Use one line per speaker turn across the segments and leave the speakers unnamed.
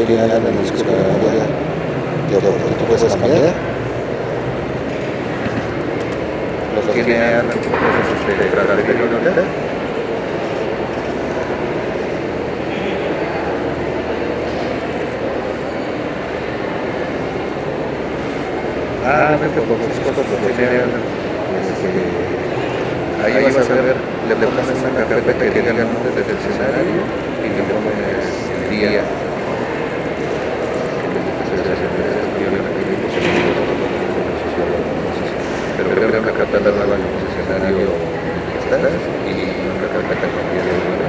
lineal en la escala de lo que tú puedes cambiar. Los lineal de gradabilidad. Ahí vas a ver, le pones una carpeta que diga el nombre del escenario y le pones el día. Pero creo que acá te dan el escenario que estás y una carpeta con el día de hoy.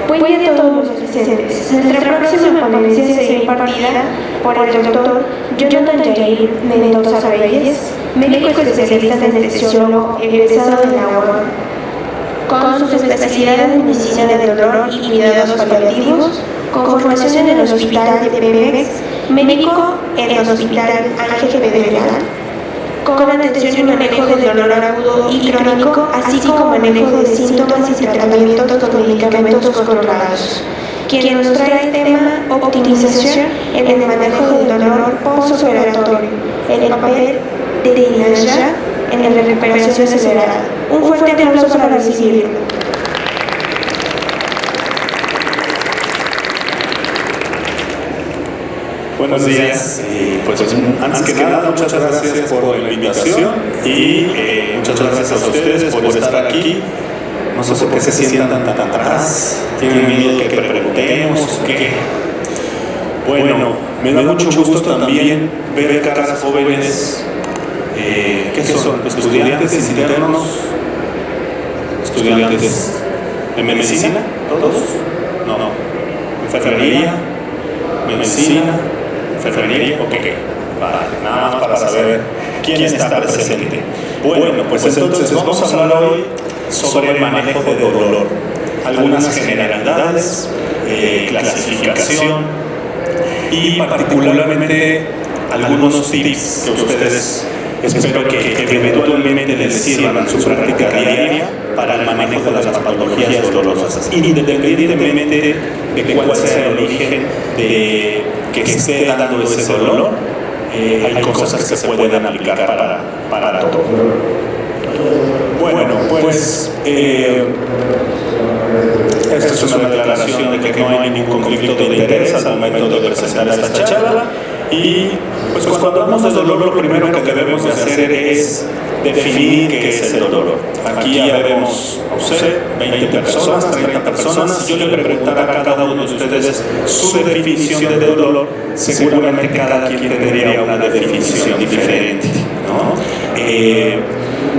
Buen día a todos los presentes. Nuestra próxima ponencia será impartida por el doctor Jonathan Yair Mendoza Reyes, médico especialista anestesiólogo egresado de la UAM, con su especialidad en medicina del dolor y cuidados paliativos, con formación en el Hospital de Pemex, médico en el Hospital Ángel Pedregal, con atención y manejo del dolor agudo y crónico, así como manejo de síntomas y tratamientos con medicamentos controlados, quien nos trae el tema optimización en el manejo del dolor postoperatorio, el papel de Dinaya en la recuperación acelerada. Un fuerte aplauso para recibirlo.
Buenos días, pues antes que nada muchas gracias por la invitación y muchas gracias a ustedes por estar aquí. No sé por qué se sientan tan atrás, tienen miedo de que preguntemos o qué. Bueno, me da mucho gusto también ver caras jóvenes, ¿qué son? ¿Estudiantes internos? ¿Estudiantes de medicina? ¿Todos? No. ¿Enfermería? ¿Medicina? ¿Enfermería? Ok, vale, nada más para saber quién está presente. Bueno, pues entonces vamos a hablar hoy sobre el manejo de dolor. Algunas generalidades, clasificación y particularmente algunos tips que ustedes espero que eventualmente les sirvan en su práctica diaria para el manejo de las patologías dolorosas, independientemente de cuál sea el origen de que esté dando ese dolor. Hay cosas que se pueden aplicar para todo. Bueno, pues esta es una declaración de que no hay ningún conflicto de interés al momento de presentar esta charla. Y pues cuando hablamos de dolor, lo primero que debemos de hacer es definir qué es el dolor. Aquí ya vemos, no sé, 20 personas, 30 personas. Si yo le preguntara a cada uno de ustedes su definición de dolor, seguramente cada quien tendría una definición diferente, ¿no?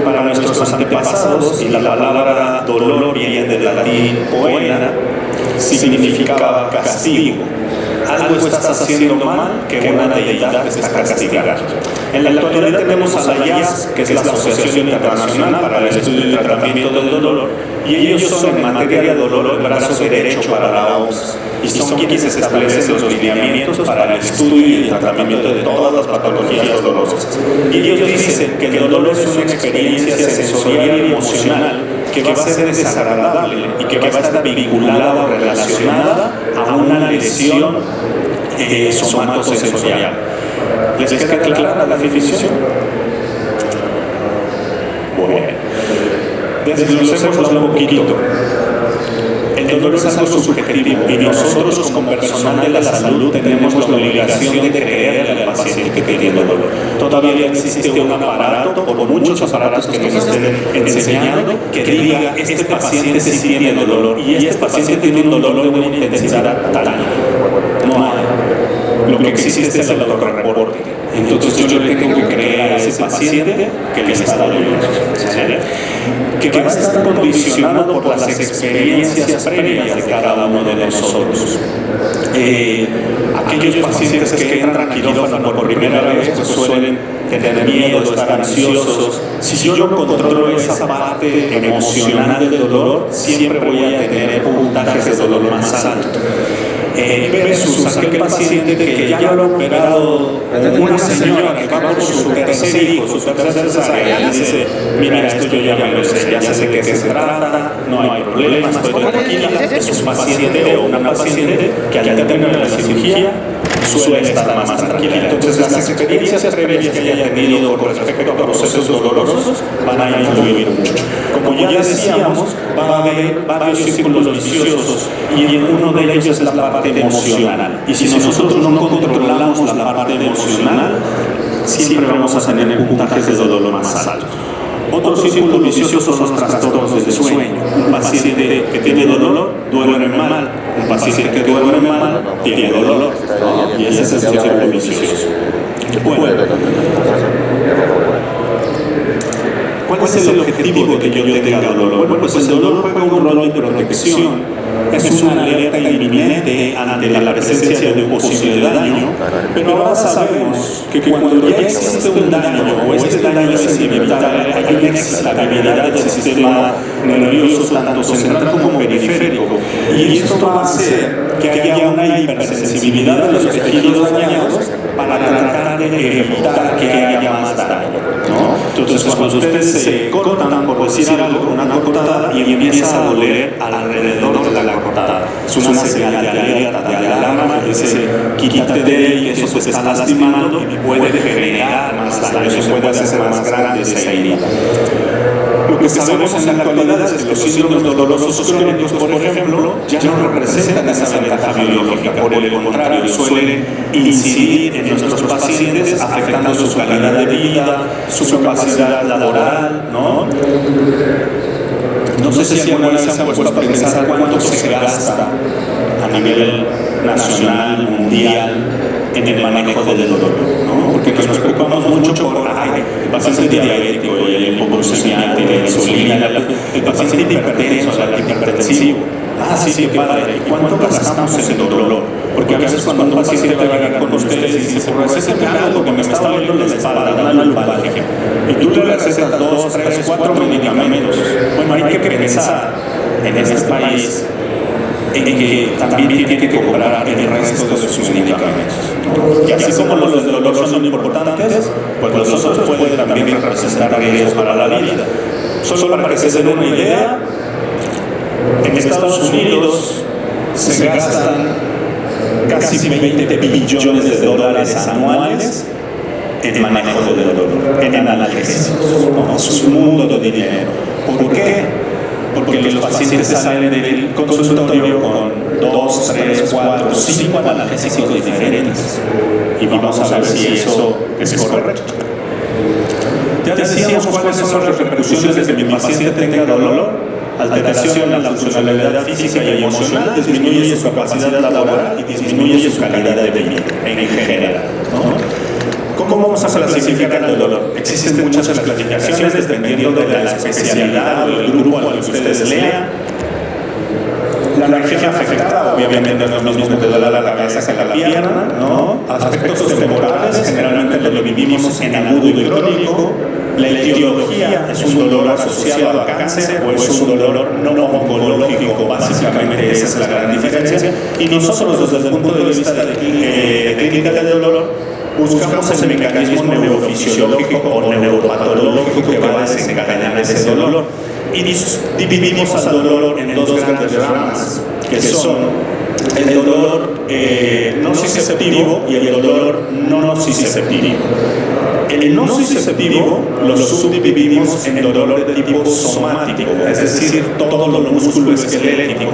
Para nuestros antepasados, y la palabra dolor viene del latín poena, significaba castigo. algo estás haciendo mal que una deidad te está castigando. En la actualidad tenemos a la IAS, que es la Asociación Internacional para el Estudio y Tratamiento del Dolor, y ellos son en materia de dolor el brazo derecho para la OMS, y son quienes establecen los lineamientos para el estudio y el tratamiento de todas las patologías dolorosas. Y ellos dicen que el dolor es una experiencia sensorial y emocional que va a ser desagradable y que va a estar vinculada o relacionada a una lesión somatosensorial. ¿Les queda clara la definición? Bueno, desglosemos un poquito. El dolor es algo subjetivo y nosotros como personal de la salud tenemos la obligación de creerle al paciente que tiene dolor. Todavía existe un aparato o muchos aparatos que nos estén enseñando que diga este paciente sí tiene dolor y este paciente tiene un dolor de una intensidad tal. No hay. Lo que existe es el autorreporte. Entonces yo le tengo que creer a ese paciente que le está doliendo, que va a estar condicionado por las experiencias previas de cada uno de nosotros. Aquellos pacientes que entran a quirófano por primera vez pues suelen tener miedo, estar ansiosos. Si yo no controlo esa parte emocional del dolor, siempre voy a tener puntajes de dolor más altos. Versus aquel paciente que ya lo ha operado una señora que va por su tercer hijo, su tercera cesárea, y dice, mira, esto yo ya me lo sé, ya sé de qué se trata, no hay problema, estoy tranquila. Es un paciente o una paciente que al término de la cirugía suele estar más tranquila. Entonces las experiencias previas que haya tenido con respecto a procesos dolorosos van a influir mucho. Como ya decíamos, va a haber varios círculos viciosos y uno de ellos es la parte emocional. Y si nosotros no controlamos la parte emocional, siempre vamos a tener puntajes de dolor más altos. Otro círculo vicioso son los trastornos del sueño. Un paciente que tiene dolor duerme mal. Un paciente que duerme mal tiene dolor. Y ese es el círculo vicioso. Bueno, ¿cuál es el objetivo de que yo tenga dolor? Bueno, pues el dolor juega un rol de protección. Es una alerta inminente ante la presencia de un posible daño, pero ahora sabemos que cuando ya existe un daño o este daño es inevitable, hay una excitabilidad del sistema nervioso tanto central como periférico, y esto va a hacer que haya una hipersensibilidad de los tejidos dañados para tratar de evitar que haya más daño, ¿no? Entonces cuando ustedes se cortan, por decir algo, una cortada y empieza a doler alrededor de la cortada, es una señal de alerta, de alarma que dice quítate de ahí, eso se está lastimando y puede generar más daño, eso puede hacer más grande esa herida. Lo que sabemos en la actualidad es que los síndromes dolorosos crónicos, por ejemplo, ya no representan esa ventaja biológica, por el contrario, suelen incidir en nuestros pacientes afectando su calidad de vida, su capacidad laboral, ¿no? No sé si alguna vez se han puesto a pensar cuánto se gasta a nivel nacional, mundial, en el manejo del dolor, ¿no? Porque nos preocupamos mucho por el paciente diabético y el hipoglucemia, la insulina, el paciente hipertenso, el hipertensivo. Sí, qué padre. ¿Y cuánto gastamos en dolor? Porque a veces cuando un paciente va a llegar con ustedes y dice, por recétame algo que me está doliendo la espalda, una lumbalgia, y tú le recetas 2, 3, 4 medicamentos. Bueno, hay que pensar en este país en que también tiene que comprar el resto de sus medicamentos, ¿no? Y así como los de dolor son importantes, pues los otros pueden también representar riesgos para la vida. Solo para que se den una idea, en Estados Unidos se gastan casi 20 billones de dólares anuales en manejo del dolor, en analgésicos, ¿no? Es un mundo de dinero. ¿Por qué? Porque los pacientes salen del consultorio con 2, 3, 4, 5 analgésicos diferentes. Y vamos a ver si eso es correcto. Ya decíamos cuáles son las repercusiones de que mi paciente tenga dolor. Alteración en la funcionalidad física y emocional, disminuye su capacidad laboral y disminuye su calidad de vida en general, ¿no? ¿Cómo vamos a clasificar el dolor? Existen muchas clasificaciones dependiendo de la especialidad o el grupo al que ustedes lean. La región afectada, obviamente, no es lo mismo que duele la cabeza que la pierna, ¿no? Aspectos temporales, generalmente lo vivimos en agudo y crónico. La etiología es un dolor asociado al cáncer o es un dolor no oncológico, básicamente esa es la gran diferencia. Y nosotros, desde el punto de vista de clínica del dolor, buscamos el mecanismo neurofisiológico o neuropatológico que va a desencadenar ese dolor. Y dividimos al dolor en dos grandes ramas, que son el dolor nociceptivo y el dolor no nociceptivo. El nociceptivo lo subdividimos en dolor de tipo somático, es decir, todo lo musculoesquelético.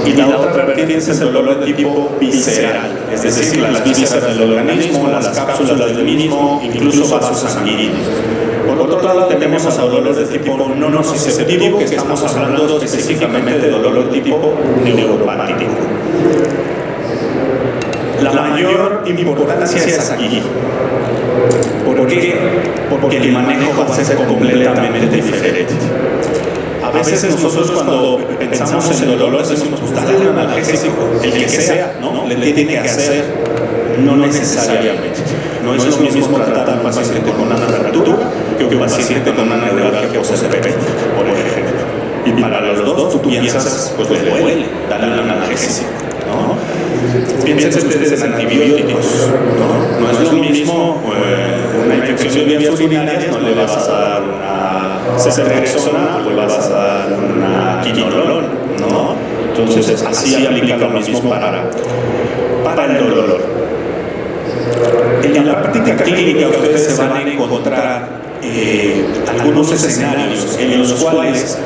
Y la otra vertiente es el dolor de tipo visceral, es decir, las vísceras del organismo, las cápsulas del mismo, incluso vasos sanguíneos. Por otro lado, tenemos a dolores de tipo no nociceptivo, que estamos hablando específicamente de dolor de tipo neuropático. La mayor importancia es aquí. ¿Por qué? Porque el manejo va a ser completamente diferente. A veces nosotros cuando pensamos en el dolor decimos, pues dale un analgésico, el que sea, ¿no? Le tiene que hacer, no necesariamente. No es lo mismo tratar a un paciente con una fractura que un paciente con una neuralgia postepileptótica, por ejemplo. Y para los dos tú piensas, pues le duele, dale un analgésico, ¿no? Piensen ustedes en antibióticos, ¿no? No es lo mismo una infección de vías urinarias, no le vas a dar una ceftriaxona o le vas a dar una quinolona, ¿no? Entonces así aplica lo mismo para el dolor. En la práctica clínica ustedes se van a encontrar algunos escenarios en los cuales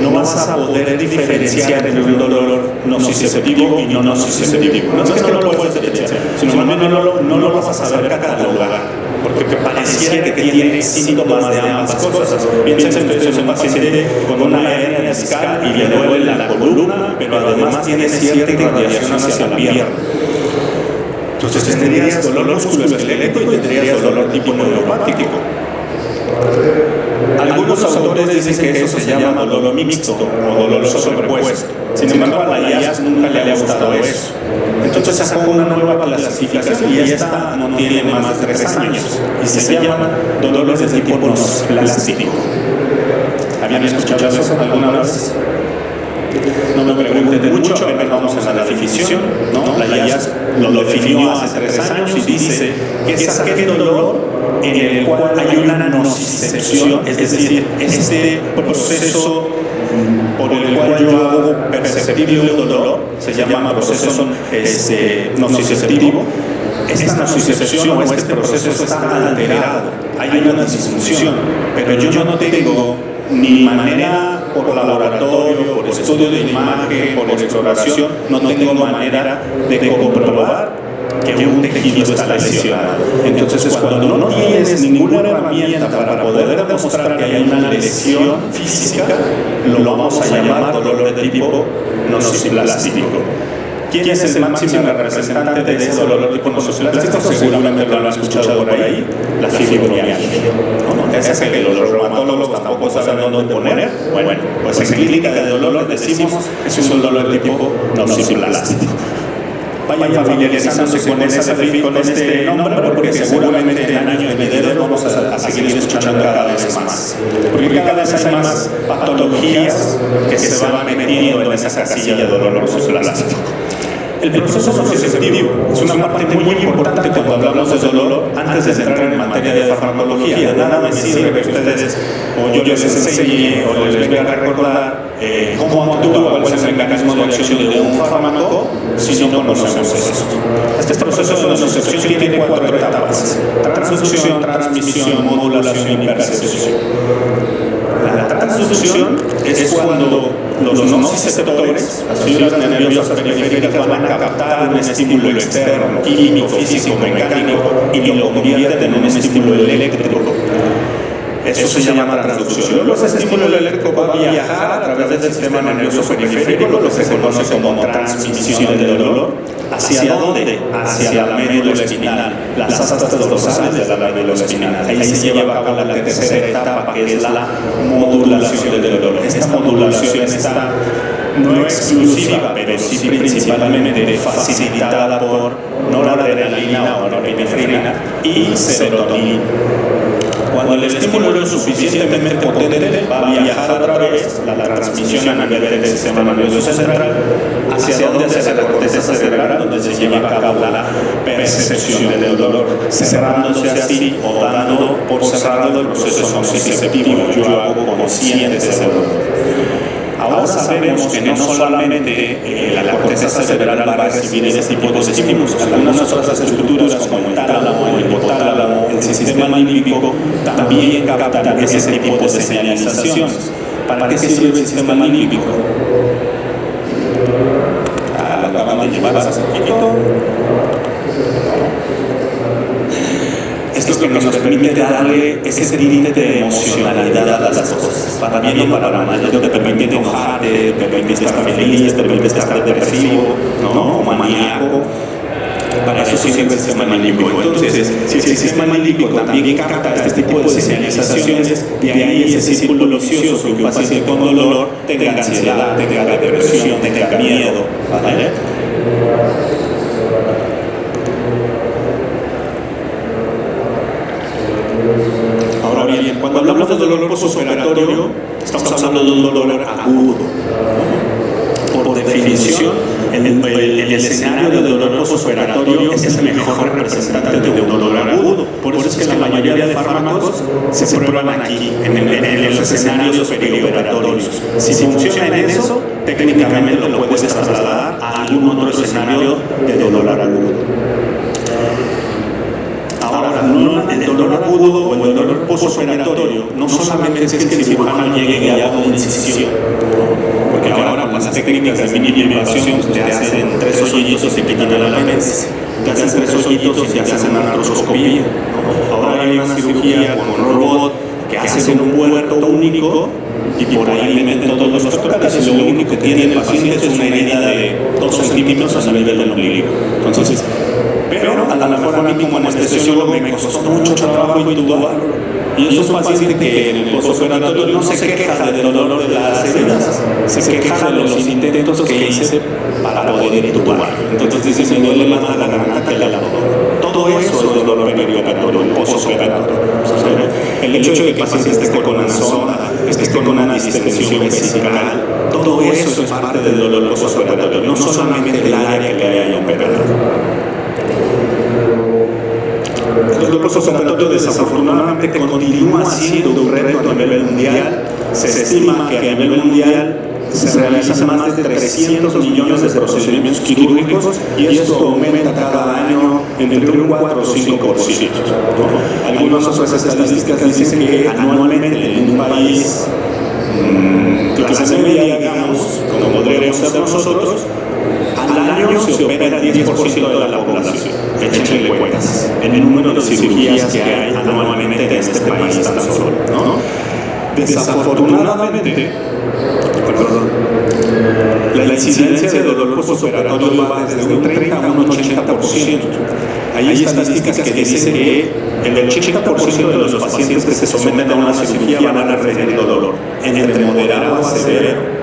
no vas a poder diferenciar entre un dolor nociceptivo y no nociceptivo. No es que no lo puedes diferenciar, sino más bien no lo vas a saber catalogar, porque pareciera que tiene síntomas de ambas cosas. Piensen ustedes en un paciente con una hernia discal y le duele la columna, pero además tiene cierta irradiación hacia la pierna. Entonces tendrías dolor musculoesquelético y tendrías dolor tipo neuropático. Algunos autores dicen que eso se llama dolor mixto o dolor sobrepuesto. Sin embargo, a la IAS nunca le ha gustado eso. Entonces sacó una nueva clasificación y esta no tiene más de 3 años y se llama dolores de tipo nosplástico. ¿Habían escuchado eso alguna vez? No me pregunten mucho, apenas vamos a la definición, ¿no? La IAS lo definió hace 3 años y dice que es aquel dolor en el cual hay una nocicepción, es decir, este proceso por el cual yo hago perceptible el dolor, se llama proceso nociceptivo. Esta nocicepción o este proceso está alterado, hay una disfunción, pero yo no tengo ni manera por laboratorio, por estudio de imagen, por exploración, no tengo manera de comprobar que un tejido está lesionado. Entonces, cuando no tienes ninguna herramienta para poder demostrar que hay una lesión física, lo vamos a llamar dolor de tipo nociplástico. ¿Quién es el máximo representante de ese dolor tipo nociplástico? Seguramente lo han escuchado por ahí, la fibromialgia. ¿No? Esa que los reumatólogos tampoco saben dónde poner. Bueno, pues en clínica de dolor decimos es un dolor de tipo nociplástico. Vayan familiarizándose con este nombre porque seguramente en años venideros vamos a seguir escuchando cada vez más. Porque cada vez hay más patologías que se van metiendo en esa casilla de dolor nociplástico. El proceso nociceptivo es una parte muy importante cuando hablamos de dolor antes de entrar en materia de farmacología. De nada me sirve que ustedes o yo les enseñe o les venga a recordar cómo actúa, cuál es el mecanismo de acción de un fármaco si no conocemos esto. Este proceso de nocicepción tiene 4 etapas: transducción, transmisión, modulación y percepción. La transducción es cuando los nociceptores, las fibras nerviosas periféricas, van a captar un estímulo externo, químico, físico, mecánico, y lo convierten en un estímulo eléctrico. Eso se llama transducción. Luego ese estímulo eléctrico va a viajar a través del sistema nervioso periférico, lo que se conoce como transmisión del dolor. ¿Hacia dónde? Hacia la médula espinal, las astas dorsales de la médula espinal. Ahí se lleva a cabo la tercera etapa, que es la modulación del dolor. Esta modulación está no exclusiva, pero sí principalmente facilitada por noradrenalina o norepinefrina y serotonina. Cuando el estímulo es suficientemente potente, va a viajar otra vez la transmisión a nivel del sistema nervioso central. ¿Hacia dónde? Hacia la corteza cerebral, donde se lleva a cabo la percepción del dolor, cerrándose así o dando por cerrado el proceso nociceptivo. Yo hago consciente ese dolor. Ahora sabemos que no solamente la corteza cerebral va a recibir este tipo de estímulos, algunas otras estructuras como el tálamo, el hipotálamo, el sistema límbico también captan ese tipo de señalizaciones. ¿Para qué sirve el sistema límbico? Lo acaban de llevar hace poquito. Es lo que nos permite darle ese tinte de emocionalidad a las cosas. Para bien o para mal, es lo que te permite enojarte, te permite estar feliz, te permite estar depresivo, ¿no? O maníaco. Para eso sirve el sistema límbico. Entonces, si el sistema límbico también capta este tipo de señalizaciones, de ahí ese círculo vicioso que un paciente con dolor tenga ansiedad, tenga depresión, tenga miedo, ¿vale? Ahora bien, cuando hablamos de dolor postoperatorio, estamos hablando de un dolor agudo. Por definición, el escenario de dolor postoperatorio es el mejor representante de un dolor agudo. Por eso es que la mayoría de fármacos se prueban aquí, en los escenarios perioperatorios. Si funciona en eso, técnicamente lo puedes trasladar a algún otro escenario de dolor agudo. Ahora, el dolor agudo o el dolor postoperatorio no solamente es que el cirujano llegue y haga una incisión, porque ahora con las técnicas de minimización te hacen 3 hoyitos y quitan el apéndice, te hacen 3 hoyitos y te hacen una artroscopía. Ahora hay una cirugía con robot que hacen un puerto único y por ahí le meten todos los tóxicos y lo único que tiene el paciente es una herida de 2 centímetros a nivel del ombligo. Entonces, pero a lo mejor a mí como anestesiólogo me costó mucho trabajo intubarlo. Y es un paciente que en el postoperatorio no se queja del dolor de las heridas, se queja de los intentos que hice para poder intubar. Entonces dice, me duele más la garganta que el abdomen. Todo eso es dolor perioperatorio, postoperatorio. El hecho de que el paciente esté con una sonda, esté con una distensión vesical, todo eso es parte del dolor postoperatorio, no solamente el área que le haya operado. El dolor postoperatorio desafortunadamente continúa siendo un reto a nivel mundial. Se estima que a nivel mundial se realizan más de 300 millones de procedimientos quirúrgicos y esto aumenta cada año entre un 4 o 5%. Algunas otras estadísticas dicen que anualmente en un país clase media, digamos, como podríamos ser nosotros, al año se opera el 10% de la población. Échenle cuentas en el número de cirugías que hay anualmente en este país tan solo, ¿no? Desafortunadamente, la incidencia de dolor postoperatorio va desde un 30 a un 80%. Hay estadísticas que dicen que el 80% de los pacientes que se someten a una cirugía van a referir dolor, entre moderado a severo.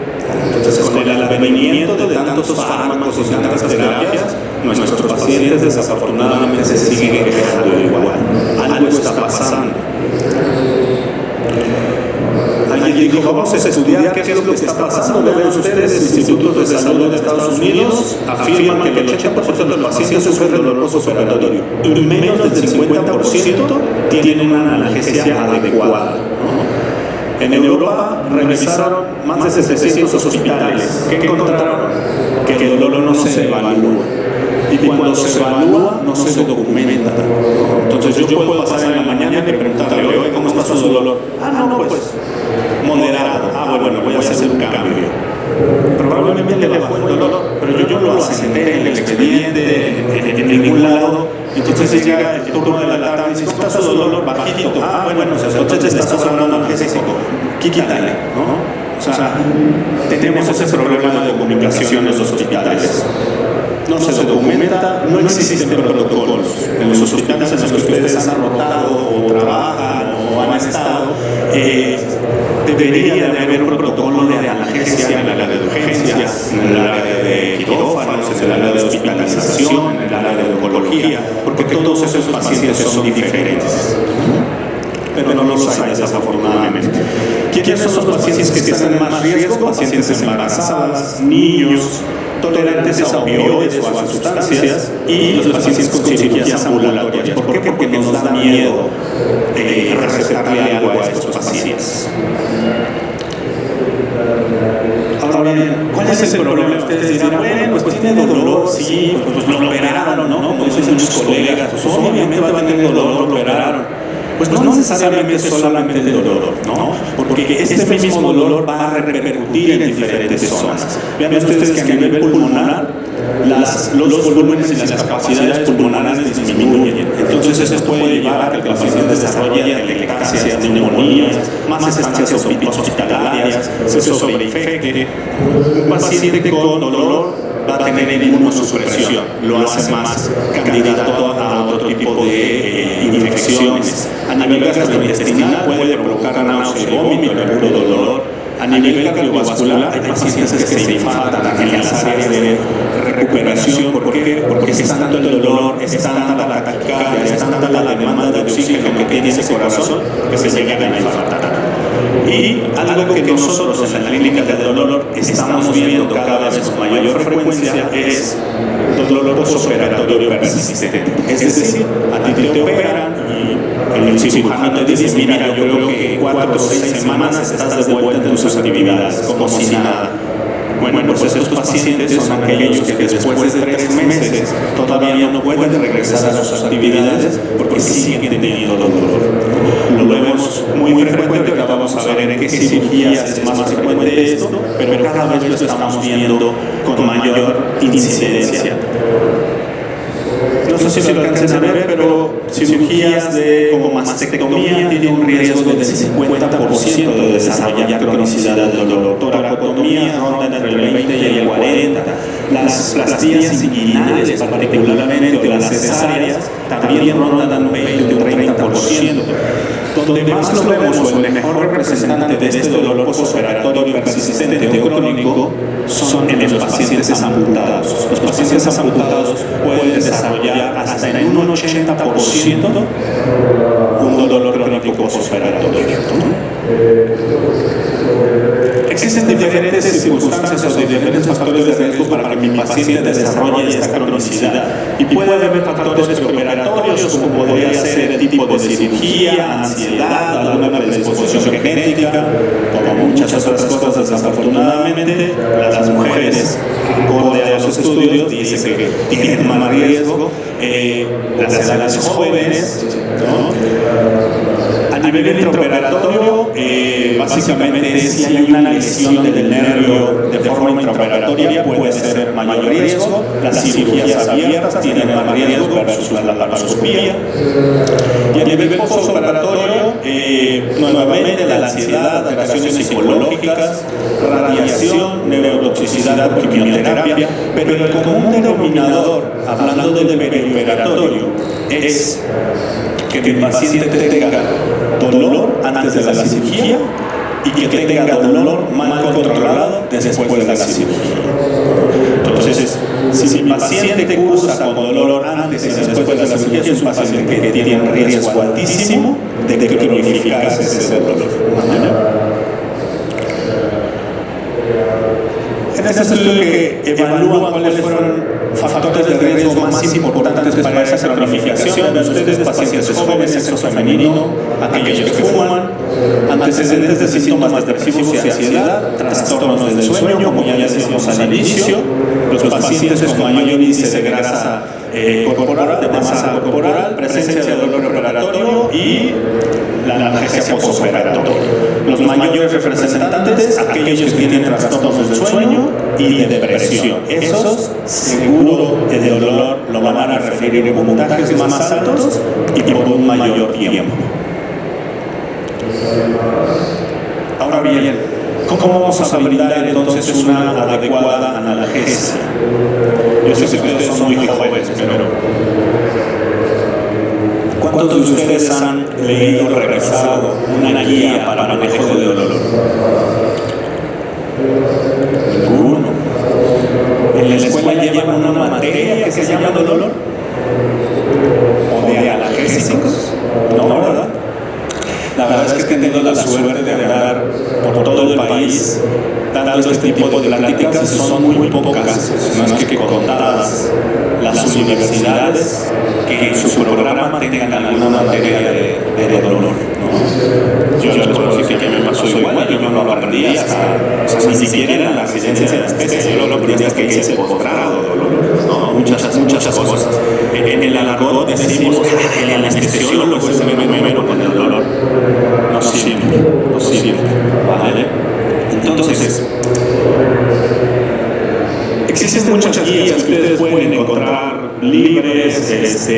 Entonces, con el advenimiento de tantos fármacos y tantas terapias, nuestros pacientes desafortunadamente se siguen quejando igual. Algo está pasando. Alguien dijo, vamos a estudiar qué es lo que está pasando. Vean ustedes, institutos de salud de Estados Unidos afirman que el 80% de los pacientes sufren dolor postoperatorio y menos del 50% tienen una analgesia adecuada. En Europa revisaron más de 700 hospitales. ¿Qué encontraron? Que el dolor no se evalúa. Y cuando se evalúa, no se documenta. Entonces yo puedo pasar en la mañana y preguntarle, oye, ¿cómo está su dolor? No, pues, moderado. Bueno, voy a hacer un cambio. Probablemente le bajó el dolor, pero yo no lo asenté en el expediente, en ningún lado. Entonces llega el turno de la tarde y dice, ¿cómo está su dolor? Bajito. Bueno, entonces estás hablando analgésico. Quítale, ¿no? O sea, tenemos ese problema de comunicación en los hospitales. No se documenta, no existen protocolos. En los hospitales en los que ustedes han rotado o trabajan o han estado, debería de haber un protocolo de analgesia en el área de urgencias, en el área de quirófanos, en el área de hospitalización, en el área de oncología, porque todos esos pacientes son diferentes. Pero no los hay desafortunadamente. ¿Quiénes son los pacientes que están en más riesgo? Pacientes embarazadas, niños, tolerantes a opioides o a sustancias y los pacientes con cirugías ambulatorias. ¿Por qué? Porque nos da miedo recetarle algo a estos pacientes. Ahora bien, ¿cuál es el problema? Ustedes dirán, bueno, pues tiene dolor, sí, pues lo operaron, ¿no? Como dicen muchos colegas, pues obviamente va a tener dolor, lo operaron. Pues no necesariamente solamente el dolor, ¿no? Porque este mismo dolor va a repercutir en diferentes zonas. Vean ustedes que a nivel pulmonar, los volúmenes y las capacidades pulmonares disminuyen. Entonces eso puede llevar a que el paciente desarrolle atelectasias, neumonías, más estancias hospitalarias, se sobreinfecte. Un paciente con dolor va a tener inmunosupresión, lo hace más candidato a otro tipo de infecciones. A nivel gastrointestinal puede provocar náusea y vómito, el puro dolor. A nivel cardiovascular hay pacientes que se infartan en las áreas de recuperación. ¿Por qué? Porque es tanto el dolor, es tanta la taquicardia, es tanta la demanda de oxígeno que tiene ese corazón que se llegan a infartar. Y algo que nosotros en la clínica del dolor estamos viendo cada vez con mayor frecuencia es dolor postoperatorio persistente. Es decir, a ti te operan y el cirujano te dice, mira, yo creo que 4 o 6 semanas estás de vuelta en tus actividades, como si nada. Bueno, pues estos pacientes son aquellos que después de 3 meses todavía no pueden regresar a sus actividades porque siguen teniendo dolor. Lo vemos muy frecuente, ahora vamos a ver en qué cirugías es más frecuente esto, pero cada vez lo estamos viendo con mayor incidencia. No sé si lo alcancen a ver, pero cirugías como mastectomía tienen un riesgo del 50% de desarrollar cronicidad del dolor. Toracotomía ronda entre el 20 y el 40%. Las plastías inguinales, particularmente las cesáreas, también rondan un 20 o un 30%. Donde más lo vemos, o el mejor representante de este dolor postoperatorio persistente o crónico, son en los pacientes amputados. Los pacientes amputados pueden desarrollar hasta en un 80% un dolor crónico postoperatorio. Existen diferentes circunstancias o diferentes factores de riesgo para que mi paciente desarrolle esta cronicidad. Y puede haber factores preoperatorios, como podría ser el tipo de cirugía, ansiedad, alguna predisposición genética, como muchas otras cosas. Desafortunadamente, las mujeres, acorde a los estudios, dicen que tienen más riesgo. Las edades jóvenes, ¿no? A nivel intraoperatorio, básicamente si hay una lesión del nervio de forma intraoperatoria puede ser mayor riesgo. Las cirugías abiertas tienen más riesgo versus la laparoscopía. Y a nivel postoperatorio, nuevamente la ansiedad, alteraciones psicológicas, radiación, neurotoxicidad, quimioterapia, pero el común denominador, hablando del perioperatorio, es que el paciente tenga dolor antes de la cirugía y que tenga dolor mal controlado después de la cirugía. Entonces, si mi paciente cursa con dolor antes y después de la cirugía, es un paciente que tiene un riesgo altísimo de cronificarse ese dolor. En este estudio que evalúa cuáles fueron factores de riesgo más importantes para esa cronificación, de ustedes, pacientes jóvenes, sexo femenino, aquellos que fuman, antecedentes de síntomas depresivos y ansiedad, trastornos del sueño, como ya decíamos al inicio, los pacientes con mayor índice de grasa corporal, de masa corporal, presencia de dolor preoperatorio y la analgesia postoperatoria. Los mayores representantes, aquellos que tienen trastornos del sueño y de depresión. Esos, seguro, el dolor lo van a referir en puntajes más altos y por un mayor tiempo. Ahora bien, ¿cómo vamos a brindar entonces una adecuada analgesia? Yo sé que ustedes son muy jóvenes, pero ¿Cuántos de ustedes han leído o revisado una guía para manejo de dolor? Ninguno. En la escuela llevan una materia que se llama dolor. ¿O de analgésicos? No, ¿verdad? La verdad es que he tenido la suerte de andar por todo el país dando este tipo de pláticas y son muy pocas, no es que contadas las universidades que en su programa tengan alguna materia de dolor, ¿no? Yo les puedo decir que a mí me pasó igual, yo no lo aprendí hasta ni siquiera en la residencia de anestesia, yo lo aprendí hasta que hice el posgrado de dolor, ¿no? Muchas cosas. En el argot decimos que el anestesiólogo es el primero con el dolor. No siempre, ¿vale? Entonces, existen muchas guías que ustedes pueden encontrar libres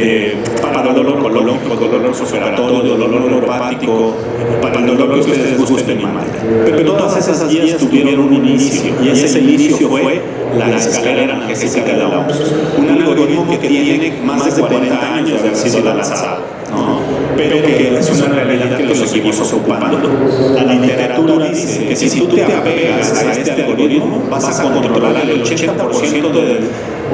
para dolor oncológico, dolor postoperatorio, dolor neuropático, para el dolor que ustedes gusten y manden. Pero todas esas guías tuvieron un inicio, y ese inicio fue la escalera analgésica de la OMS, un algoritmo que tiene más de 40 años de haber sido lanzado, ¿no? Pero que es una realidad que lo seguimos ocupando. La literatura dice que si tú te apegas a este algoritmo, vas a controlar el 80%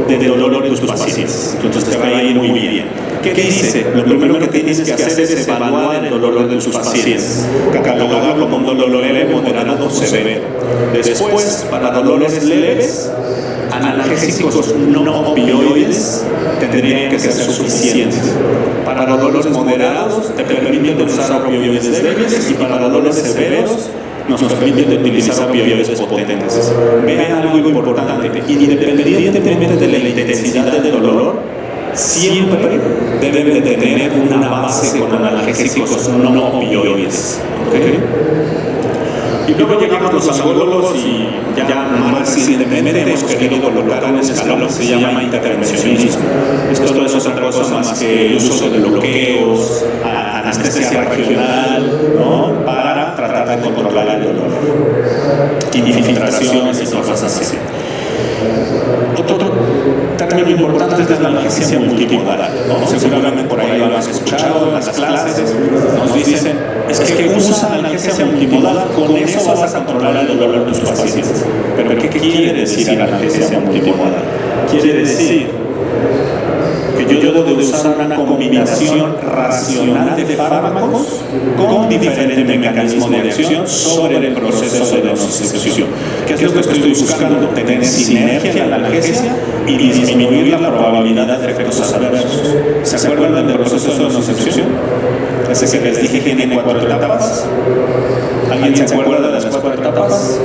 de dolor de tus pacientes. Entonces te va a ir muy bien. ¿Qué dice? Lo primero que tienes que hacer es evaluar el dolor de tus pacientes, catalogarlo como un dolor leve, moderado o severo. Después, para dolores leves, analgésicos no opioides tendrían que ser suficientes. Para dolores moderados te permiten usar opioides débiles y para dolores severos nos permiten utilizar opioides potentes. Vean algo importante, independientemente de la intensidad del dolor, siempre deben de tener una base con analgésicos no opioides. ¿Okay? Y luego llegamos los oncólogos y ya más recientemente hemos querido colocar un escalón que se llama intervencionismo. Esto no es otra cosa más que el uso de bloqueos, anestesia regional, ¿no? Para tratar de controlar el dolor. Infiltraciones y cosas así. Otro término importante es la analgesia multimodal, ¿no? Seguramente por ahí lo han escuchado en las clases. Nos dicen, es que usa analgesia multimodal, con eso vas a controlar el dolor de tus pacientes. Pero ¿qué quiere decir analgesia multimodal? Quiere decir que yo debo de usar una combinación racional de fármacos con diferentes mecanismos de acción sobre el proceso de nocicepción. ¿Qué es lo que estoy buscando? Tener sinergia en la analgesia y disminuir la probabilidad de efectos adversos. ¿Se acuerdan del proceso de nocicepción? Ese que les dije que tiene 4 etapas. ¿Alguien se acuerda de las 4 etapas?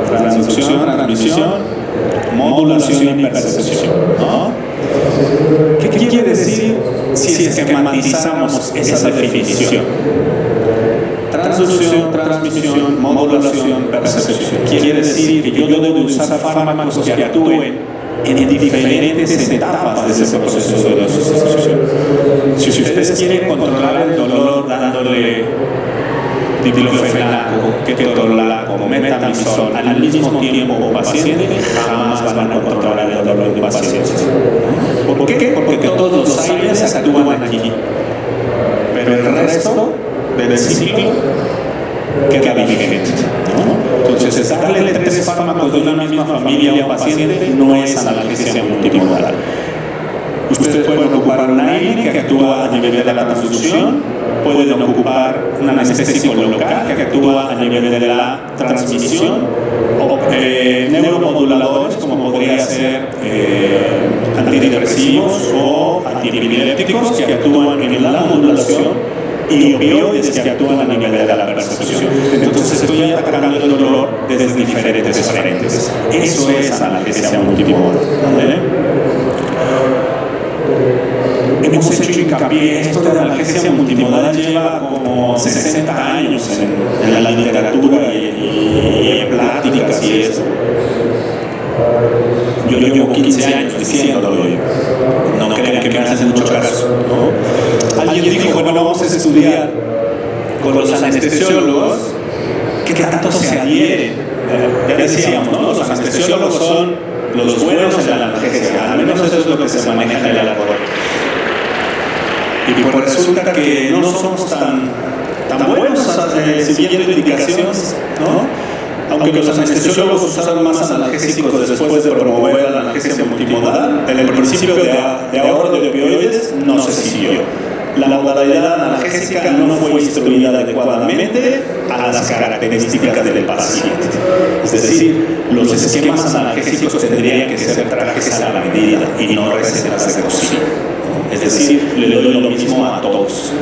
Transducción, transmisión, modulación y percepción, ¿no? ¿Qué quiere decir si esquematizamos esa definición? Transducción, transmisión, modulación, percepción. Quiere decir que yo debo usar fármacos que actúen en diferentes etapas de ese proceso de nocicepción. Si ustedes quieren controlar el dolor dándole diclofenaco, ketorolaco, metamizol al mismo tiempo o paciente, jamás van a controlar el dolor de paciente. ¿Por qué? Porque todos los aires actúan aquí, pero el resto del ciclo queda vigente, ¿no? Entonces, darle 3 fármacos de una misma familia a un paciente no es analgesia multimodal. Ustedes pueden ocupar un aire que actúa a nivel de la transducción, pueden ocupar un anestésico local que actúa a nivel de la transmisión, o neuromoduladores como podría ser antidepresivos o antiepilépticos que actúan en la modulación, y opioides que actúan a nivel de la percepción. Entonces estoy atacando el dolor desde diferentes frentes. Eso es analgesia multimodal, ¿vale? Hemos hecho hincapié, esto de la analgesia multimodal lleva como 60 años en la literatura y en pláticas y eso. Yo llevo 15 años diciéndolo hoy. No crean que me hacen mucho caso, ¿no? Alguien dijo, bueno, vamos a estudiar con los anestesiólogos qué tanto se adhieren. Ya decíamos, ¿no? Los anestesiólogos son los buenos en la analgesia, al menos eso es lo que se maneja en el laboratorio. Y pues resulta que no somos tan buenos siguiendo indicaciones, ¿no? Aunque los anestesiólogos usaron más analgésicos después de promover la analgesia multimodal, el principio de ahorro de opioides no se siguió. La modalidad analgésica no fue instruida adecuadamente a las características del paciente. Es decir, los esquemas analgésicos tendrían que ser trajes a la medida y no recetas de cocina. Es decir, le doy lo mismo a todos.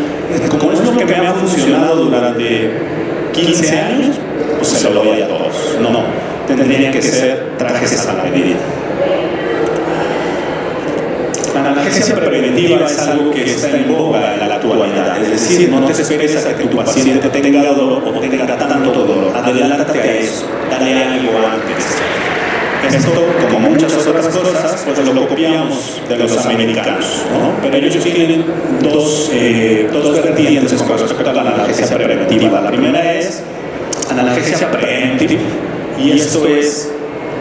Como es lo que me ha funcionado durante 15 años, pues se lo doy a todos. No, tendrían que ser trajes a la medida. La analgesia preventiva es algo que está en boga en la actualidad. Es decir, no te esperes a que tu paciente tenga dolor o tenga tanto dolor. Adelántate a eso. Dale algo antes. Esto, como muchas otras cosas, pues lo copiamos de los americanos, ¿no? Pero ellos tienen dos vertientes con respecto a la analgesia preventiva. La primera es analgesia preventiva, y esto es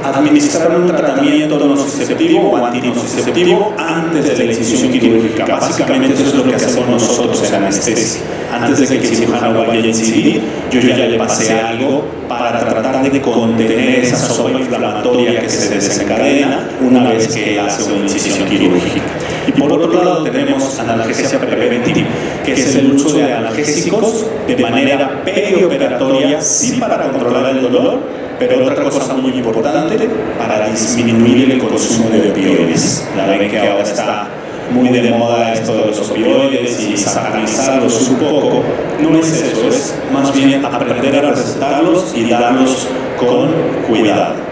administrar un tratamiento nociceptivo o antinociceptivo antes de la incisión quirúrgica. Básicamente eso es lo que hacemos nosotros en anestesia. Antes de que el cirujano vaya a incidir, yo ya le pasé algo para tratar de contener esa sobreinflamatoria que se desencadena una vez que hace una incisión quirúrgica. Y por otro lado tenemos analgesia preventiva, que es el uso de analgésicos de manera perioperatoria, sí para controlar el dolor, pero otra cosa muy importante, para disminuir el consumo de opioides. Ya ven que ahora está muy de moda esto de los opioides y satanizarlos un poco. No es eso, es más bien aprender a recetarlos y darlos con cuidado.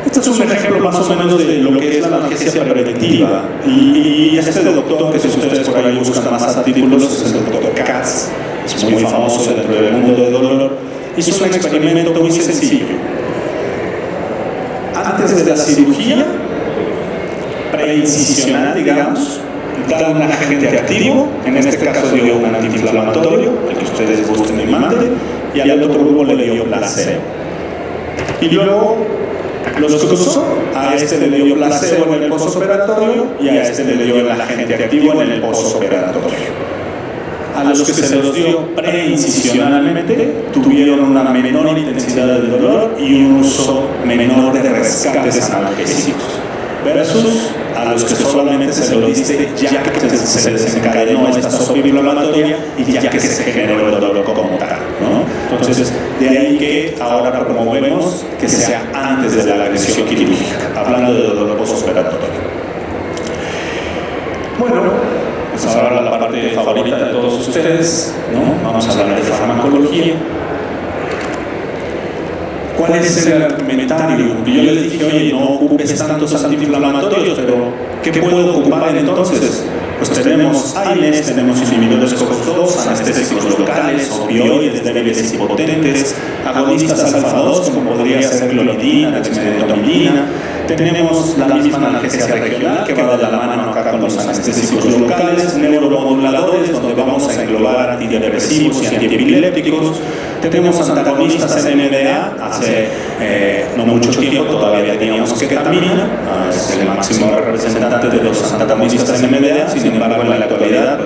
Este es un ejemplo más o menos de lo que es la analgesia preventiva. Y este doctor, que si ustedes por ahí buscan más artículos, es el doctor Katz. Es muy famoso dentro del mundo del dolor. Hizo un experimento muy sencillo. Antes de la cirugía preincisional, digamos, da un agente activo, en este caso dio un antiinflamatorio, el que ustedes gusten y manden, y al otro grupo le dio placebo. Y luego los cruzó, a este le dio placebo en el posoperatorio y a este le dio el agente activo en el posoperatorio. A los que se los dio preincisionalmente tuvieron una menor intensidad de dolor y un uso menor de rescates analgésicos, versus a los que solamente se lo diste ya que se desencadenó esta sobreinflamatoria y ya que se generó el dolor como tal, ¿no? Entonces, de ahí que ahora promovemos que sea antes de la agresión quirúrgica, hablando de dolor postoperatorio. Bueno, pues ahora la parte favorita de todos ustedes, ¿no? Vamos a hablar de farmacología. ¿Cuál es el argumentario? Yo les dije, oye, no ocupes tantos antiinflamatorios, pero ¿qué puedo ocupar entonces? Pues tenemos AINES, tenemos inhibidores COX-2, anestésicos locales, opioides débiles y potentes, agonistas alfa-2, como podría ser clonidina, dexmedetomidina. Tenemos la misma analgesia regional que va de la mano acá con los anestésicos locales, neuromoduladores, donde vamos a englobar antidepresivos y antiepilépticos. Tenemos antagonistas NMDA, hace no mucho tiempo todavía teníamos ketamina, es el máximo representante de los antagonistas NMDA, sin embargo en la actualidad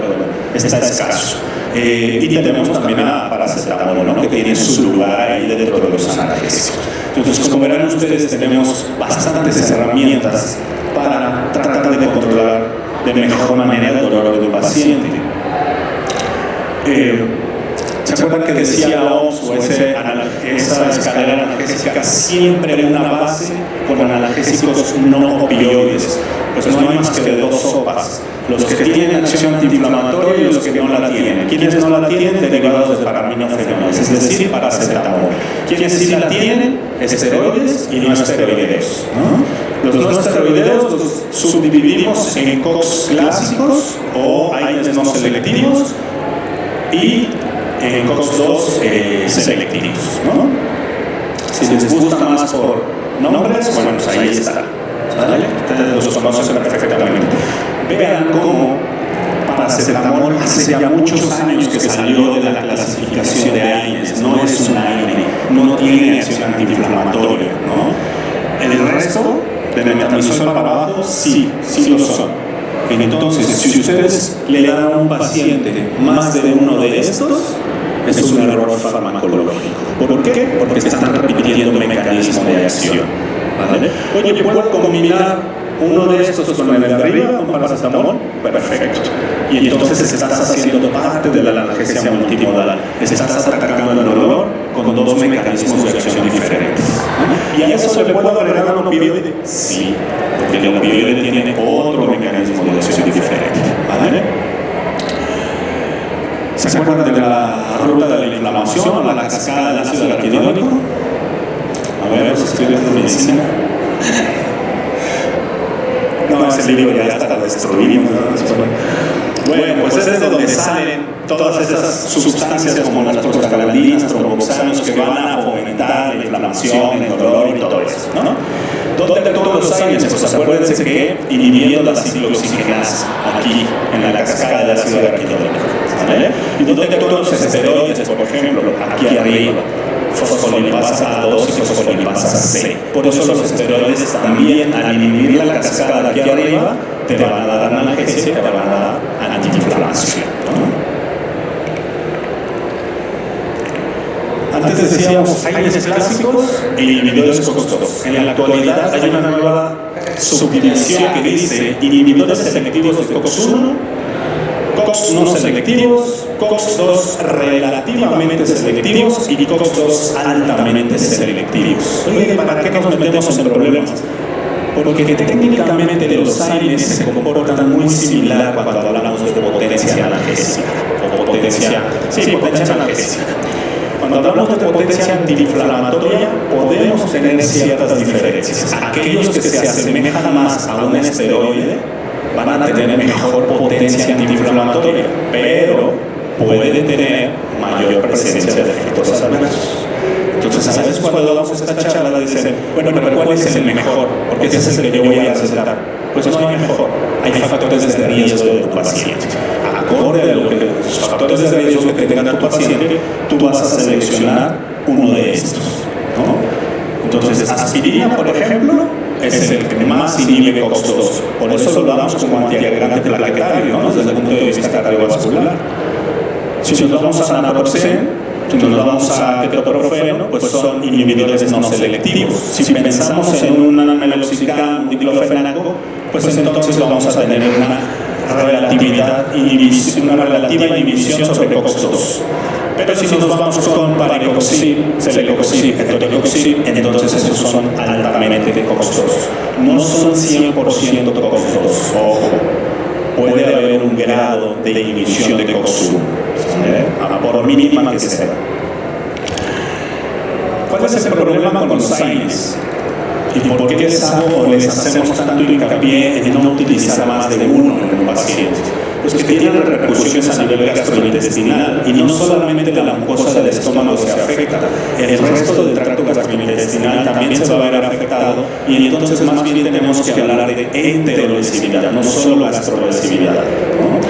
está escaso. Y tenemos también a paracetamol, ¿no? Que tiene su lugar ahí dentro de los analgésicos. Entonces, como verán ustedes, tenemos bastantes herramientas para tratar de controlar de mejor manera el dolor de un paciente. ¿Se acuerdan que decía OMS o esa escalera analgésica siempre una base con analgésicos no opioides? Pues no hay más que de dos sopas. Los que tienen acción antiinflamatoria y los que no la tienen. ¿Quiénes no la tienen? Derivados de paraminofenoles, es decir, paracetamol. ¿Quiénes sí la tienen? Esteroides y no esteroideos, ¿no? Los no esteroideos los subdividimos en COX clásicos o AINES no selectivos y en COX-2 selectivos, ¿no? Si les gusta más por nombres, bueno, pues ahí está. ¿Vale? Ustedes los conocen perfectamente. Vean cómo paracetamol hace ya muchos años que salió de la clasificación de AINES, no es un AINE, no tiene acción antiinflamatoria, ¿no? El resto de metamizol para abajo, sí lo son. Entonces, si ustedes le dan a un paciente más de uno de estos, es un error farmacológico. ¿Por qué? Porque se están repitiendo el mecanismo de acción. ¿Vale? Oye, ¿puedo combinar uno de estos con el de arriba, con paracetamol? Perfecto. Y entonces estás haciendo parte de la analgesia multimodal. Estás atacando el dolor con dos mecanismos de acción diferentes. ¿Y a eso le puedo agregar un opioide? Sí, porque el opioide tiene otro mecanismo de acción diferente. ¿Vale? ¿Se acuerdan de la ruta de la inflamación o la cascada del ácido araquidónico? A ver, los estudiantes de medicina. No, ese libro ya está destruido. Bueno, pues es de donde salen todas esas sustancias como las prostaglandinas, tromboxanos, que van a fomentar la inflamación, el dolor y todo eso, ¿no? ¿Dónde todos los años? Pues acuérdense que inhibiendo la ciclooxigenasa aquí en la cascada del ácido araquidónico, ¿vale? ¿Y dónde actúan los esteroides? Por ejemplo, aquí arriba, fosfolipasa A2 y fosfolipasa C. Por eso los esteroides también, al inhibir la cascada de aquí arriba, te van a dar analgesia, te van a dar antiinflamación, ¿no? Antes decíamos, hay clásicos e inhibidores COX-2. En la actualidad hay una nueva subdivisión que dice inhibidores selectivos de COX-1, COX no selectivos, COX-2 relativamente selectivos y COX-2 altamente selectivos. Oye, ¿para qué nos metemos en problemas? Porque técnicamente los AINES se comportan muy similar cuando hablamos de potencia analgésica o potencia analgésica. Cuando hablamos de potencia antiinflamatoria, podemos tener ciertas diferencias. Aquellos que se asemejan más a un esteroide van a tener mejor potencia antiinflamatoria, pero pueden tener mayor presencia de efectos adversos. Entonces, ¿sabes cuando damos esta charla? Dicen, bueno, pero ¿cuál es el mejor? Porque ese es el que yo voy a recetar. Pues no hay mejor. Hay factores de riesgo de tu paciente. Acorde a los factores de riesgo que tenga tu paciente, tú vas a seleccionar uno de estos, ¿no? Entonces, aspirina, por ejemplo, es el que más inhibe COX-2. Por eso lo damos como antiagregante plaquetario, ¿no? Desde el punto de vista cardiovascular. Si nos vamos a naproxen, si nos vamos a ketoprofeno, pues son inhibidores no selectivos. Si pensamos en un meloxicam, un diclofenaco, pues entonces vamos a tener una relativa inhibición sobre COX-2. Pero si nos vamos con parecoxib, celecoxib, etotocoxib, entonces esos son altamente COX-2. No son 100% COX-2, ojo. Puede haber un grado de inhibición de COX-1, por mínima que sea. ¿Cuál es el problema con los AINES? ¿Y por qué les hacemos tanto hincapié en no utilizar más de uno en un paciente? Pues que tienen repercusiones a nivel gastrointestinal y no solamente la mucosa del estómago se afecta, el resto del tracto gastrointestinal también se va a ver afectado y entonces más bien tenemos que hablar de enterolesividad, no solo gastrolesividad, ¿no?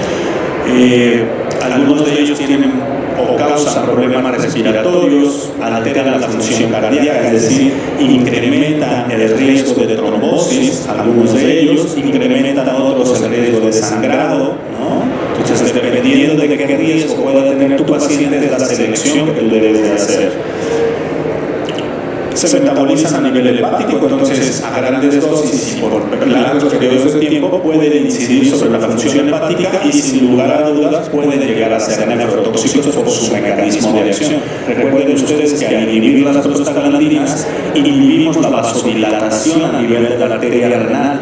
Algunos de ellos tienen o causan problemas respiratorios, alteran la función cardíaca, es decir, incrementan el riesgo de trombosis, algunos de ellos, incrementan otros el riesgo de sangrado, ¿no? Entonces, dependiendo de qué riesgo pueda tener tu paciente, es la selección que tú debes de hacer. Se metabolizan a nivel hepático, entonces a grandes dosis y por largos periodos de tiempo pueden incidir sobre la función hepática y sin lugar a dudas pueden llegar a ser nefrotóxicos por su mecanismo de acción. Recuerden ustedes que al inhibir las prostaglandinas inhibimos la vasodilatación a nivel de la arteria renal,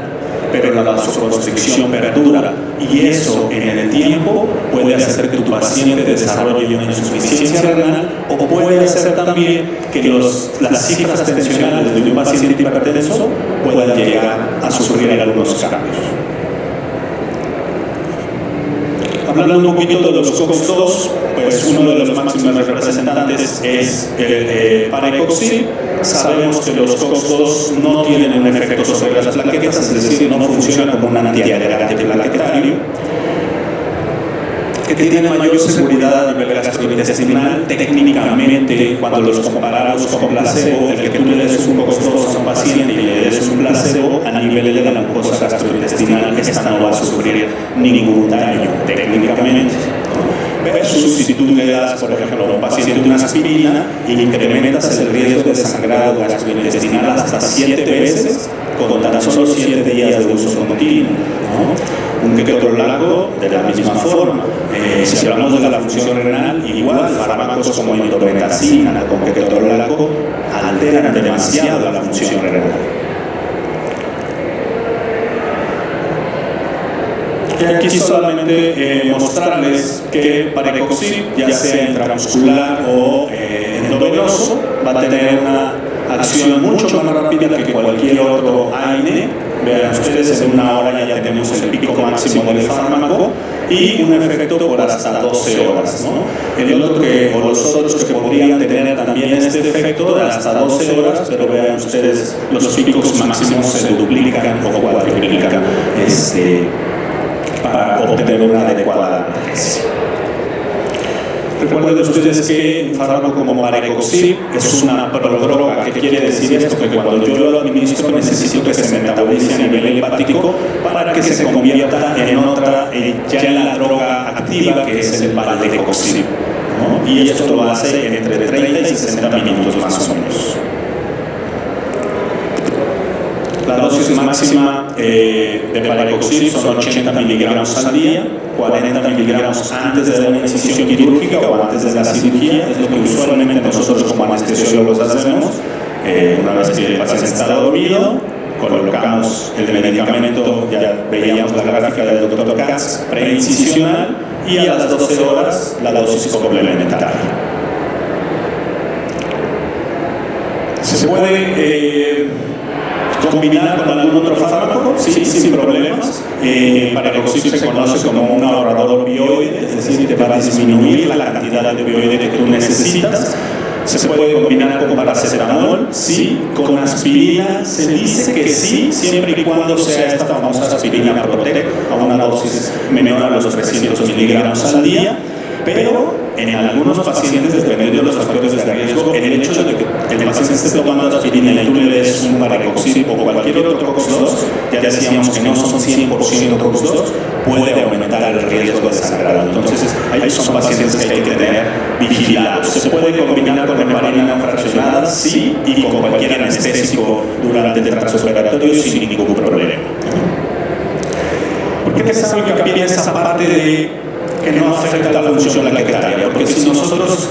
pero la vasoconstricción perdura y eso en el tiempo puede hacer que tu paciente desarrolle una insuficiencia renal o puede hacer también que las cifras tensionales de un paciente hipertenso puedan llegar a sufrir algunos cambios. Hablando un poquito de los COX-2, pues uno de los máximos representantes es el parecoxib. Sabemos que los COX-2 no tienen un efecto sobre las plaquetas, es decir, no funcionan como un antiagregante plaquetario. que tienen mayor seguridad a nivel gastrointestinal técnicamente cuando los comparamos con placebo. El que tú le des un costoso a un paciente y le des un placebo a nivel de la mucosa gastrointestinal, esta no va a sufrir ningún daño técnicamente, ¿no? Versus si tú le das, por ejemplo, a un paciente una aspirina y incrementas el riesgo de sangrado gastrointestinal hasta 7 veces con tan solo 7 días de uso continuo, ¿no? Un ketorolaco de la misma forma. Si hablamos de la función renal, igual fármacos como indometacina con ketorolaco alteran demasiado la función renal. Y aquí solamente mostrarles que parecoxib, ya sea intramuscular o endovenoso, va a tener una acción mucho más rápida que cualquier otro AINE. Vean ustedes, en 1 hora ya tenemos el pico máximo del fármaco y un efecto por hasta 12 horas, ¿no? El otro o los otros que podrían tener también este efecto de hasta 12 horas, pero vean ustedes, los picos máximos se duplican o cuadruplican para obtener una adecuada analgesia. Recuerden ustedes que un fármaco como parecoxib es una prodroga. ¿Qué quiere decir esto? Que cuando yo lo administro necesito que se metabolice a nivel hepático para que se convierta en otra, ya en la droga activa, que es el valdecoxib, ¿no? Y esto lo hace entre 30 y 60 minutos más o menos. La dosis máxima de parecoxib son 80 miligramos al día, 40 miligramos antes de una incisión quirúrgica o antes de la cirugía. Es lo que usualmente nosotros como anestesiólogos hacemos. Una vez que el paciente está dormido, colocamos el medicamento, ya veíamos la gráfica del Dr. Katz, preincisional, y a las 12 horas la dosis complementaria. Se puede combinar con algún otro fármaco, sí, sin problemas. Parecoxib se conoce como un ahorrador opioide, es decir, te va a disminuir la cantidad de opioide que tú necesitas. Se puede combinar con paracetamol, sí. Con aspirina se dice que sí, siempre y cuando sea esta famosa aspirina Protec a una dosis menor a los 300 miligramos al día. Pero en algunos pacientes, dependiendo de los factores de riesgo, el hecho de que el paciente esté tomando aspirina y tú le des un parecoxib o cualquier otro COX-2, ya decíamos que no son 100% COX-2, puede aumentar el riesgo de sangrado. Entonces, ahí son pacientes que hay que tener vigilados. Se puede combinar con heparina no fraccionada, sí, y con cualquier anestésico durante el transoperatorio sin ningún problema. ¿Por qué les hago hincapié en esa parte de que no afecta la función plaquetaria? Porque si nosotros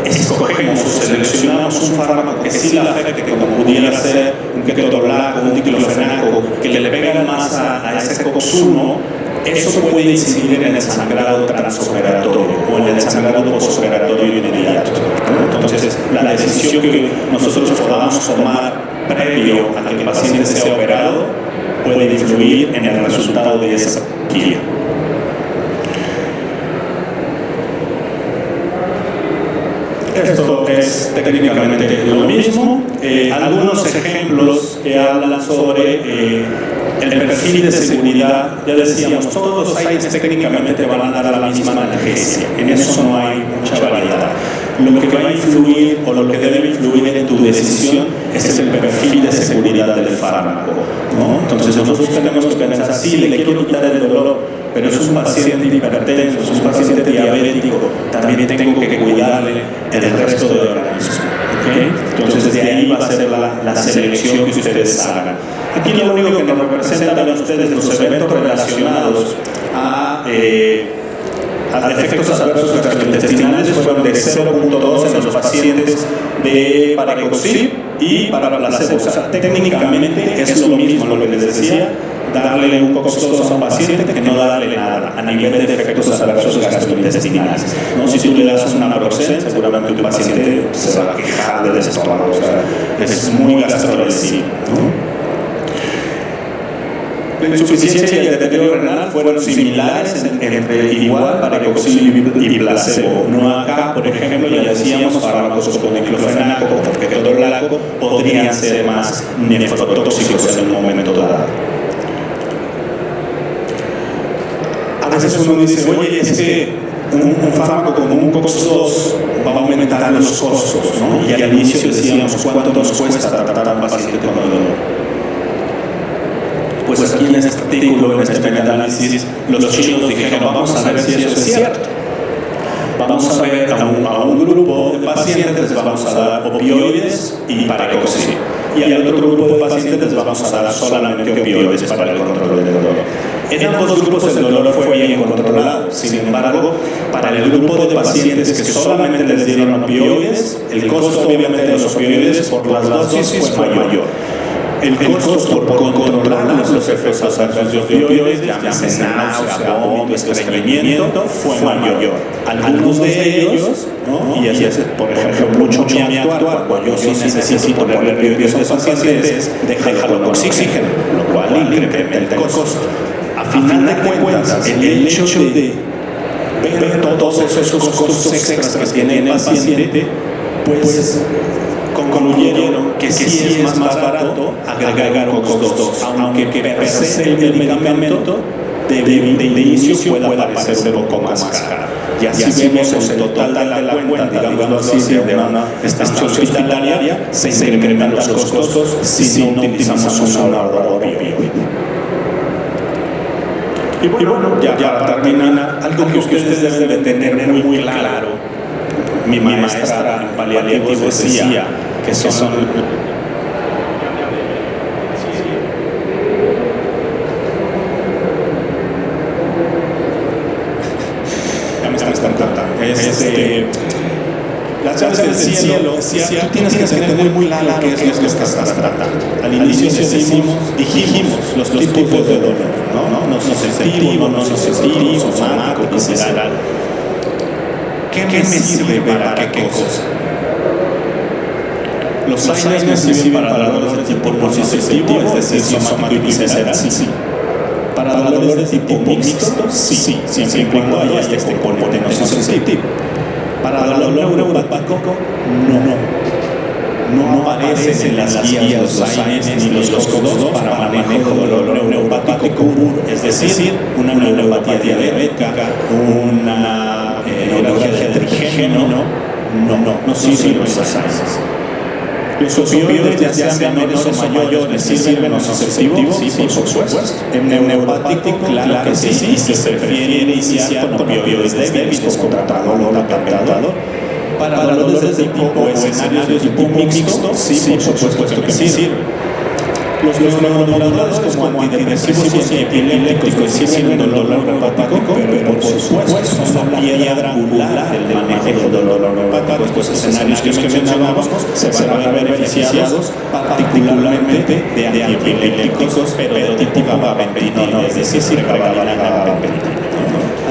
escogemos o seleccionamos un fármaco que sí la afecte, como pudiera ser un ketorolaco, un diclofenaco, que le pegan más a ese COX-1, eso puede incidir en el sangrado transoperatorio o en el sangrado postoperatorio inmediato, ¿no? Entonces, la decisión que nosotros podamos tomar previo a que el paciente sea operado puede influir en el resultado de esa cirugía. Esto es técnicamente lo mismo. Algunos ejemplos que hablan sobre el perfil de seguridad. Ya decíamos, todos los AINES técnicamente van a dar la misma analgesia. En eso no hay mucha variedad. Lo que va a influir o lo que debe influir en tu decisión es el perfil de seguridad del fármaco, ¿no? Entonces nosotros tenemos que pensar, sí, le quiero quitar el dolor, pero es un paciente hipertenso, es un paciente diabético, también tengo que cuidarle el resto del organismo, ¿okay? Entonces de ahí va a ser la selección que ustedes hagan. Aquí lo único que nos representan a ustedes los eventos relacionados a efectos adversos gastrointestinales fueron de 0.2 en los pacientes de parecoxib y para placebo. O sea, técnicamente es lo mismo lo que les decía, darle un COX-2 a un paciente que no darle nada a nivel de efectos adversos gastrointestinales, ¿no? Si tú le das una naproxen, seguramente tu paciente se va a quejar del estómago, o sea, es muy gastrolesivo, ¿no? La insuficiencia y el deterioro renal fueron similares entre igual parecoxib y placebo. No acá, por ejemplo, ya decíamos, fármacos como diclofenaco o ketorolaco podrían ser más nefrotóxicos en un momento dado. A veces uno dice, oye, es que un fármaco como un COX-2 va a aumentar los costos, ¿no? Y al inicio decíamos, ¿cuánto nos cuesta tratar a un paciente con dolor? Pues aquí en este artículo, en este metaanálisis, los chinos dijeron, vamos a ver si eso es cierto. Vamos a ver a un grupo de pacientes, les vamos a dar opioides y parecoxib. Y al otro grupo de pacientes les vamos a dar solamente opioides para el control del dolor. En ambos grupos el dolor fue bien controlado. Sin embargo, para el grupo de pacientes que solamente les dieron opioides, el costo obviamente de los opioides por las dosis fue mayor. El costo por controlar los efectos adversos de opioides, llámese náusea, vómito, estreñimiento, fue mayor. Algunos de ellos, ¿no? Y así es, por ejemplo, mucho mi actuar, cuando yo sí necesito ponerle opioides a los pacientes, déjalo con oxígeno, lo cual incrementa el costo. A final de cuentas, el hecho de ver todos esos costos extras que tiene el paciente, pues concluyeron que sí es más barato agregar un COX-2, aunque per se el medicamento de inicio pueda parecer un poco más caro. Y así vemos el total de la cuenta, digamos así, de una estancia hospitalaria, se incrementan los costos si no utilizamos una opioide. Y bueno, ya para terminar, algo que ustedes deben de tener muy claro, mi maestra en paliativos decía que son las llaves del cielo, tú tienes que tener muy claro qué es lo que estás tratando. Al inicio dijimos los tipos de dolor, ¿no? Nociceptivo, no nociceptivo, somático, visceral. ¿Qué me sirve para qué cosa? Los AINES me sirven para dolores de tipo nociceptivo, es decir, somático y visceral, sí. Para dolores de tipo mixto, sí, siempre y cuando haya este componente nociceptivo. Para dolor neuropático, no aparecen en las guías los AINES ni los COX-2 para manejo de dolor neuropático puro, es decir, una neuropatía diabética, una neuralgia de trigémino, no sirven los AINES. Los opioides, ya sean menores o mayores, ¿sirven nociceptivos? Sí, por supuesto. En neuropático, claro que sí, y se prefiere iniciar con opioides débiles contra tramador o tapentador. Para dolores de tipo o escenarios de tipo mixto, sí, por supuesto que sí sirven. Los neuromoduladores como antidepresivos y epilépticos sirven el dolor neuropático, pero por supuesto son la piedra angular del manejo del dolor neuropático. Estos escenarios que mencionábamos se van a ver beneficiados particularmente de antiepilépticos, pero de tipo gabapentina, es decir, gabapentina.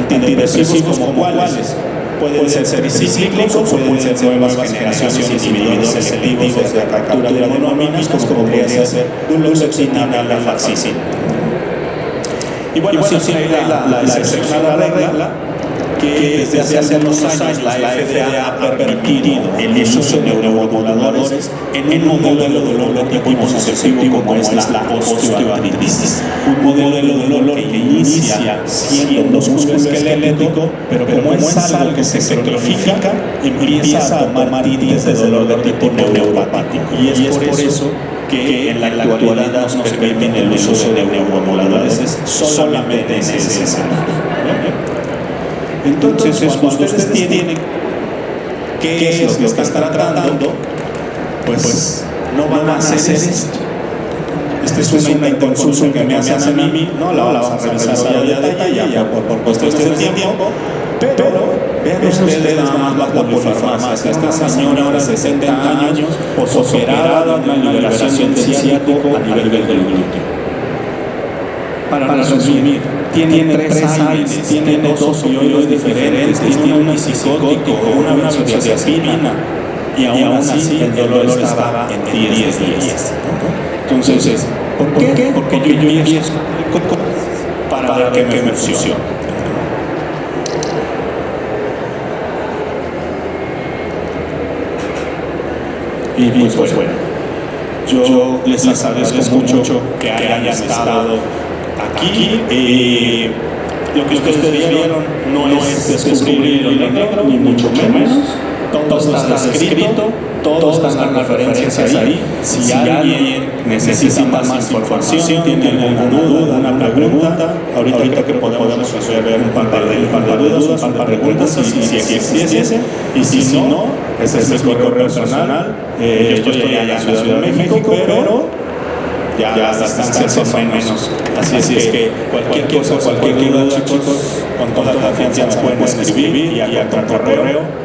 Antidepresivos como cuáles pueden ser tricíclicos o pueden ser nuevas generaciones, inhibidores selectivos de captura de monoaminas, como podría ser duloxetina, venlafaxicina. Y bueno, sí, la excepcionada regla que desde hace algunos años la FDA ha permitido el uso de neuromoduladores en un modelo de dolor de tipo nociceptivo como es la osteoartritis. Un modelo de dolor que inicia siendo musculoesquelético, pero como es algo que se cronifica, empieza a tomar tintes de dolor de tipo neuropático. Y es por eso que en la actualidad nos permiten el uso de neuromoduladores solamente en ese escenario. Entonces, cuando ustedes tienen qué es lo que están tratando, pues no van a hacer esto. Esta es una interconsulta que me hacen a mí, no la vamos a revisar hoy a detalle por cuestiones de tiempo, pero vean ustedes nada más la polifarmacia. Esta señora de 60 años, posoperada de una liberación del ciático a nivel del glúteo. Para resumir, tiene 3 AINES, tiene 2 opioides diferentes, tiene un antipsicótico, una benzodiazepina, y aún así el dolor estaba en 10 días. Entonces, ¿por qué? Porque yo empiezo para ver que me funciona. Y pues bueno, yo les agradezco mucho que hayan estado aquí. Lo que ustedes vieron no es descubrir el negro, ni mucho menos. Todo está escrito, todo están las referencias ahí. Si alguien necesita más información, tiene alguna duda, una pregunta, ahorita que podemos resolver un par de dudas, un par de preguntas, si existiese. Y si no, ese es mi correo personal. Yo estoy allá en la Ciudad de México, pero ya las distancias son menos. Así es que cualquier cosa, cualquier duda, chicos, con toda la confianza me pueden escribir y a correo.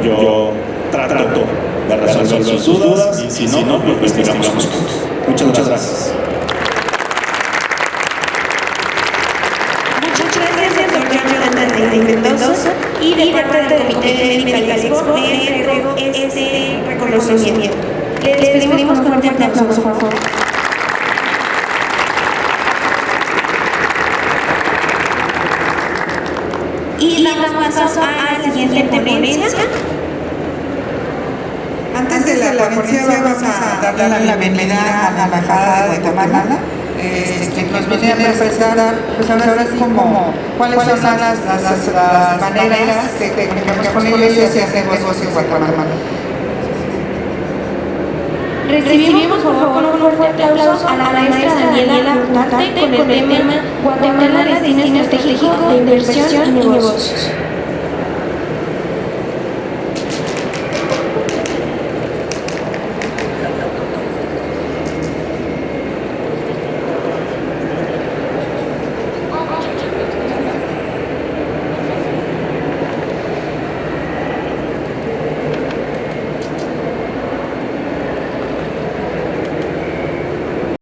Yo trato de resolver sus dudas y si no, lo investigamos juntos. Muchas gracias.
Muchas gracias, doctor Jonathan Mendoza, y de parte del Comité Medical Expo le entrego este reconocimiento. Les pedimos con un fuerte aplauso, por favor. Y damos paso a la siguiente ponencia.
Antes de la ponencia vamos a darle la bienvenida a la Embajada de Guatemala. Nos viene a presentar, pues ahora sí como cuáles son las maneras de comunicarnos con ellos y hacer negocio en Guatemala.
Recibimos por favor un fuerte aplauso a la maestra Daniela Hurtado con el tema Guatemala Destino Estratégico de Inversión y Negocios.